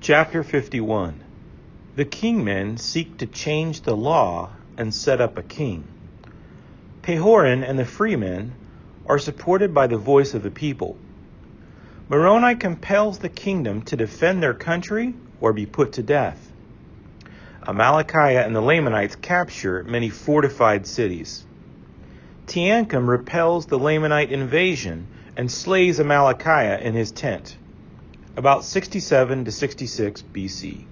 Chapter 51. The kingmen seek to change the law and set up a king. Pehorin and the freemen are supported by the voice of the people. Moroni compels the kingdom to defend their country or be put to death. Amalickiah and the Lamanites capture many fortified cities. Teancum repels the Lamanite invasion and slays Amalickiah in his tent. About 67 to 66 BC.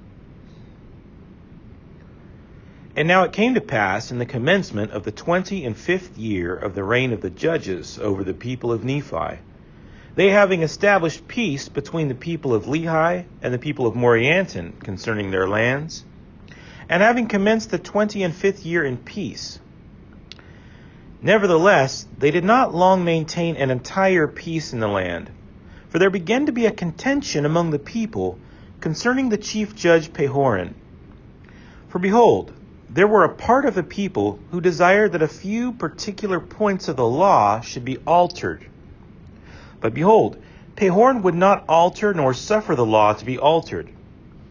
And now it came to pass in the commencement of the 25th year of the reign of the judges over the people of Nephi, they having established peace between the people of Lehi and the people of Morianton concerning their lands, and having commenced the 25th year in peace. Nevertheless, they did not long maintain an entire peace in the land, for there began to be a contention among the people concerning the chief judge Pehorin. For behold, there were a part of the people who desired that a few particular points of the law should be altered. But behold, Pehorin would not alter nor suffer the law to be altered.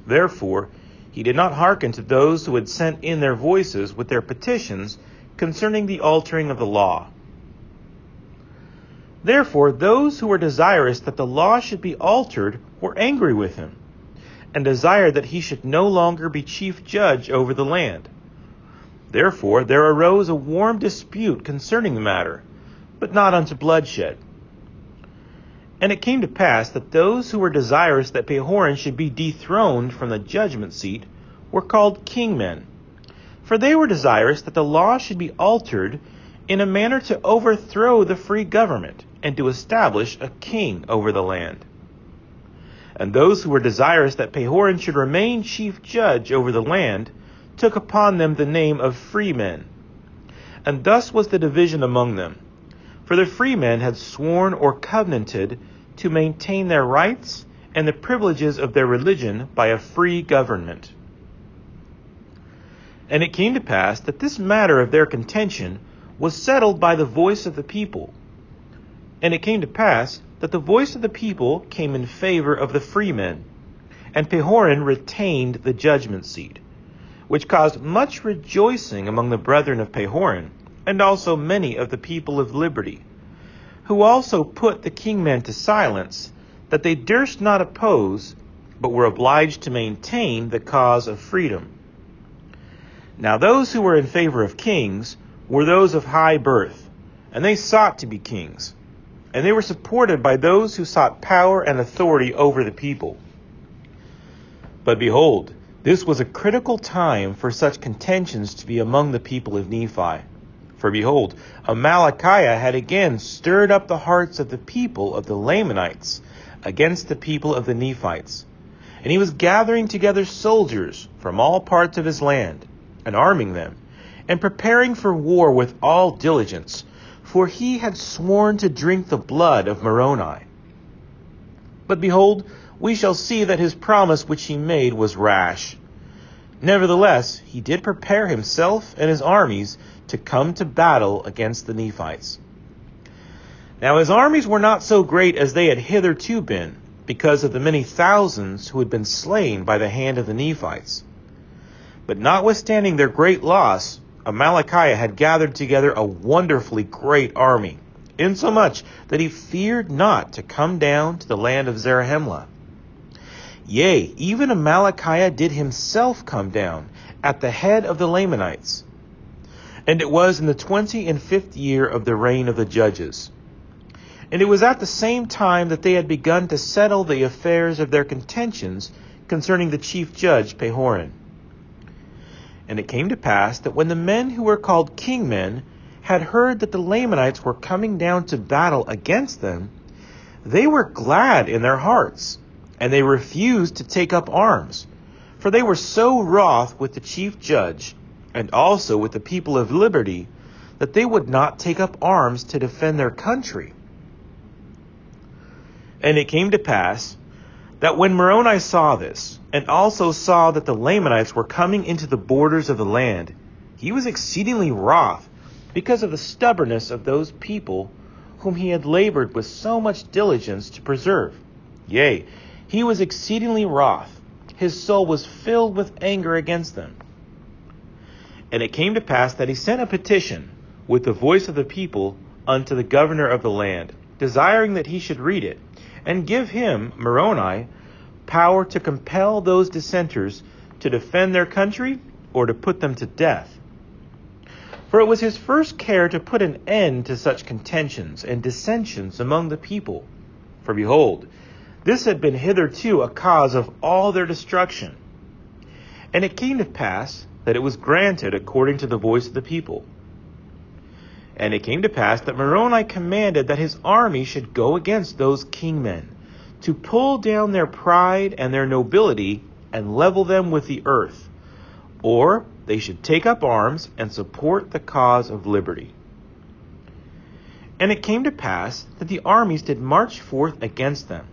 Therefore, he did not hearken to those who had sent in their voices with their petitions concerning the altering of the law. Therefore, those who were desirous that the law should be altered were angry with him, and desired that he should no longer be chief judge over the land. Therefore, there arose a warm dispute concerning the matter, but not unto bloodshed. And it came to pass that those who were desirous that Pehorin should be dethroned from the judgment seat were called kingmen, for they were desirous that the law should be altered in a manner to overthrow the free government and to establish a king over the land. And those who were desirous that Pehorin should remain chief judge over the land took upon them the name of freemen. And thus was the division among them. For the freemen had sworn or covenanted to maintain their rights and the privileges of their religion by a free government. And it came to pass that this matter of their contention was settled by the voice of the people. And it came to pass that the voice of the people came in favor of the freemen, and Pehorin retained the judgment seat, which caused much rejoicing among the brethren of Pehorin, and also many of the people of liberty, who also put the kingmen to silence, that they durst not oppose, but were obliged to maintain the cause of freedom. Now those who were in favor of kings were those of high birth, and they sought to be kings, and they were supported by those who sought power and authority over the people. But behold, this was a critical time for such contentions to be among the people of Nephi. For behold, Amalickiah had again stirred up the hearts of the people of the Lamanites against the people of the Nephites. And he was gathering together soldiers from all parts of his land, and arming them, and preparing for war with all diligence, for he had sworn to drink the blood of Moroni. But behold, we shall see that his promise which he made was rash. Nevertheless, he did prepare himself and his armies to come to battle against the Nephites. Now his armies were not so great as they had hitherto been, because of the many thousands who had been slain by the hand of the Nephites. But notwithstanding their great loss, Amalickiah had gathered together a wonderfully great army, insomuch that he feared not to come down to the land of Zarahemla. Yea, even Amalickiah did himself come down at the head of the Lamanites. And it was in the 25th year of the reign of the judges. And it was at the same time that they had begun to settle the affairs of their contentions concerning the chief judge Pehorin. And it came to pass that when the men who were called kingmen had heard that the Lamanites were coming down to battle against them, they were glad in their hearts, and they refused to take up arms, for they were so wroth with the chief judge, and also with the people of liberty, that they would not take up arms to defend their country. And it came to pass that when Moroni saw this, and also saw that the Lamanites were coming into the borders of the land, he was exceedingly wroth because of the stubbornness of those people whom he had labored with so much diligence to preserve. Yea, he was exceedingly wroth, his soul was filled with anger against them. And it came to pass that he sent a petition with the voice of the people unto the governor of the land, desiring that he should read it, and give him, Moroni, power to compel those dissenters to defend their country or to put them to death. For it was his first care to put an end to such contentions and dissensions among the people. For behold, this had been hitherto a cause of all their destruction. And it came to pass that it was granted according to the voice of the people. And it came to pass that Moroni commanded that his army should go against those kingmen, to pull down their pride and their nobility and level them with the earth, or they should take up arms and support the cause of liberty. And it came to pass that the armies did march forth against them,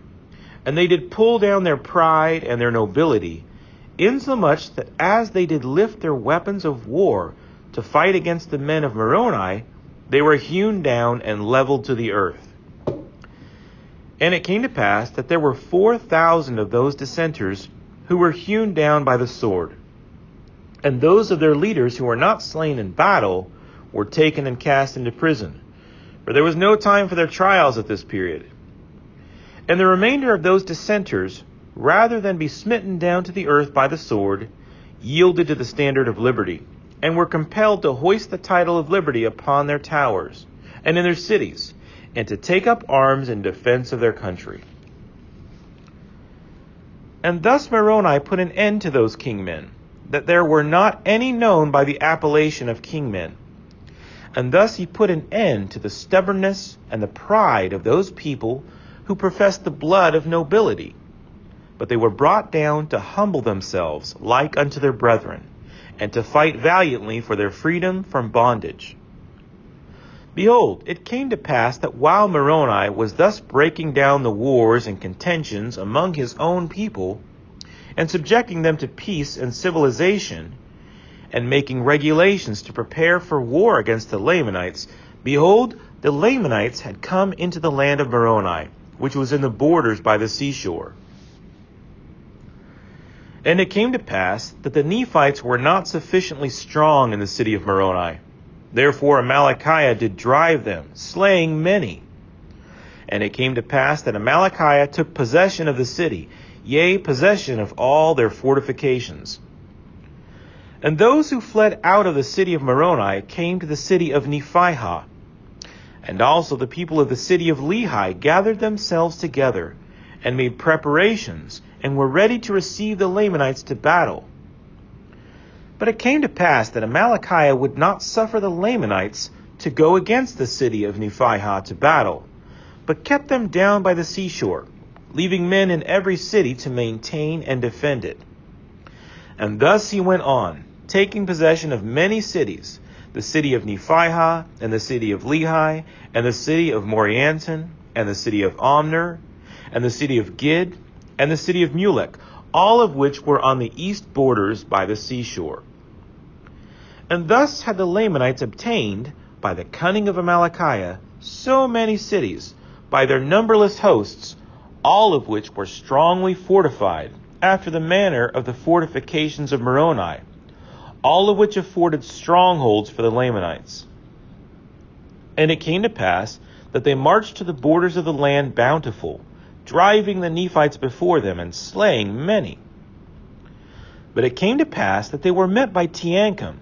and they did pull down their pride and their nobility, insomuch that as they did lift their weapons of war to fight against the men of Moroni, they were hewn down and leveled to the earth. And it came to pass that there were 4,000 of those dissenters who were hewn down by the sword. And those of their leaders who were not slain in battle were taken and cast into prison, for there was no time for their trials at this period. And the remainder of those dissenters, rather than be smitten down to the earth by the sword, yielded to the standard of liberty, and were compelled to hoist the title of liberty upon their towers and in their cities, and to take up arms in defense of their country. And thus Moroni put an end to those kingmen, that there were not any known by the appellation of kingmen. And thus he put an end to the stubbornness and the pride of those people who professed the blood of nobility. But they were brought down to humble themselves like unto their brethren, and to fight valiantly for their freedom from bondage. Behold, it came to pass that while Moroni was thus breaking down the wars and contentions among his own people, and subjecting them to peace and civilization, and making regulations to prepare for war against the Lamanites, behold, the Lamanites had come into the land of Moroni, which was in the borders by the seashore. And it came to pass that the Nephites were not sufficiently strong in the city of Moroni. Therefore Amalickiah did drive them, slaying many. And it came to pass that Amalickiah took possession of the city, yea, possession of all their fortifications. And those who fled out of the city of Moroni came to the city of Nephihah. And also the people of the city of Lehi gathered themselves together, and made preparations, and were ready to receive the Lamanites to battle. But it came to pass that Amalickiah would not suffer the Lamanites to go against the city of Nephihah to battle, but kept them down by the seashore, leaving men in every city to maintain and defend it. And thus he went on, taking possession of many cities, the city of Nephihah, and the city of Lehi, and the city of Morianton, and the city of Omner, and the city of Gid, and the city of Mulek, all of which were on the east borders by the seashore. And thus had the Lamanites obtained, by the cunning of Amalickiah, so many cities, by their numberless hosts, all of which were strongly fortified, after the manner of the fortifications of Moroni, all of which afforded strongholds for the Lamanites. And it came to pass that they marched to the borders of the land bountiful, driving the Nephites before them, and slaying many. But it came to pass that they were met by Teancum,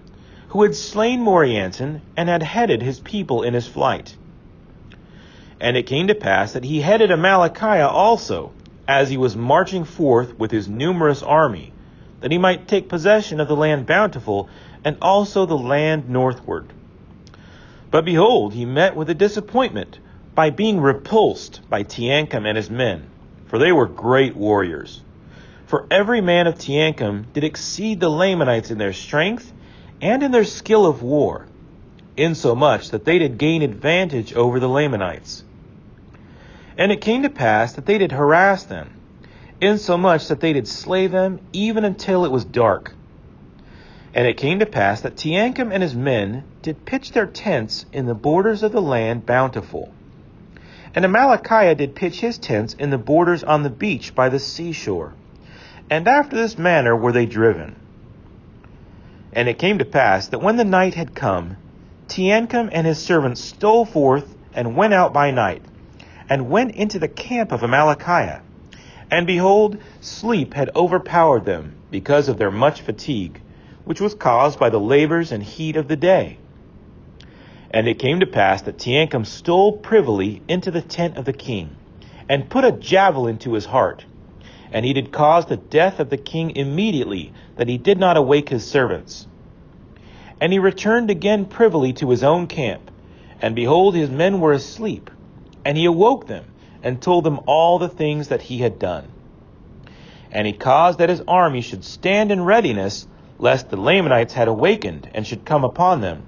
who had slain Morianton, and had headed his people in his flight. And it came to pass that he headed Amalickiah also, as he was marching forth with his numerous army, that he might take possession of the land bountiful, and also the land northward. But behold, he met with a disappointment, by being repulsed by Teancum and his men, for they were great warriors. For every man of Teancum did exceed the Lamanites in their strength and in their skill of war, insomuch that they did gain advantage over the Lamanites. And it came to pass that they did harass them, insomuch that they did slay them even until it was dark. And it came to pass that Teancum and his men did pitch their tents in the borders of the land bountiful. And Amalickiah did pitch his tents in the borders on the beach by the seashore. And after this manner were they driven. And it came to pass that when the night had come, Teancum and his servants stole forth and went out by night, and went into the camp of Amalickiah. And behold, sleep had overpowered them, because of their much fatigue, which was caused by the labors and heat of the day. And it came to pass that Teancum stole privily into the tent of the king, and put a javelin to his heart. And he did cause the death of the king immediately, that he did not awake his servants. And he returned again privily to his own camp, and behold, his men were asleep. And he awoke them, and told them all the things that he had done. And he caused that his army should stand in readiness, lest the Lamanites had awakened, and should come upon them.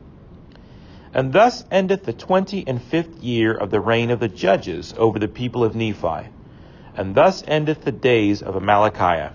And thus endeth the 25th year of the reign of the judges over the people of Nephi. And thus endeth the days of Amalickiah.